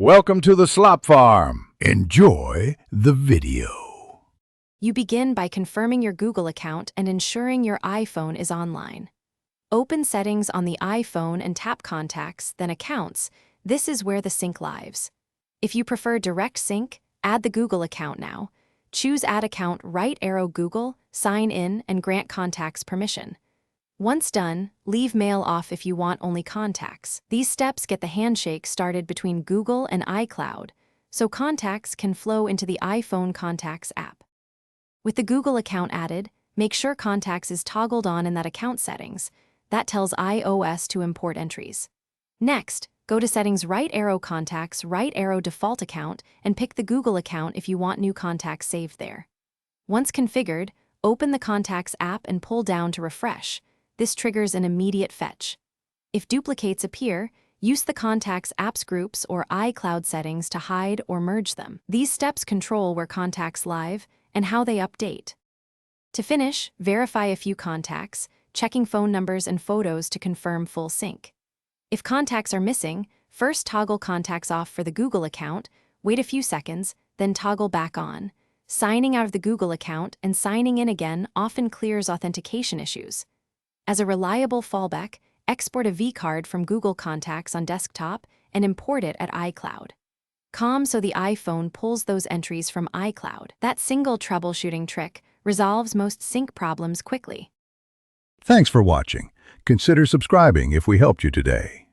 Welcome to the Slop Farm. Enjoy the video. You begin by confirming your Google account and ensuring your iPhone is online. Open Settings on the iPhone and tap Contacts, then Accounts. This is where the sync lives. If you prefer direct sync, add the Google account now. Choose Add Account, right arrow Google, sign in, and grant contacts permission. Once done, leave Mail off if you want only contacts. These steps get the handshake started between Google and iCloud, so contacts can flow into the iPhone Contacts app. With the Google account added, make sure Contacts is toggled on in that account settings. That tells iOS to import entries. Next, go to Settings, right arrow Contacts, right arrow Default Account, and pick the Google account if you want new contacts saved there. Once configured, open the Contacts app and pull down to refresh. This triggers an immediate fetch. If duplicates appear, use the Contacts Apps Groups or iCloud settings to hide or merge them. These steps control where contacts live and how they update. To finish, verify a few contacts, checking phone numbers and photos to confirm full sync. If contacts are missing, first toggle contacts off for the Google account, wait a few seconds, then toggle back on. Signing out of the Google account and signing in again often clears authentication issues. As a reliable fallback, export a vCard from Google Contacts on desktop and import it at iCloud. So the iPhone pulls those entries from iCloud. That single troubleshooting trick resolves most sync problems quickly. Thanks for watching. Consider subscribing if we helped you today.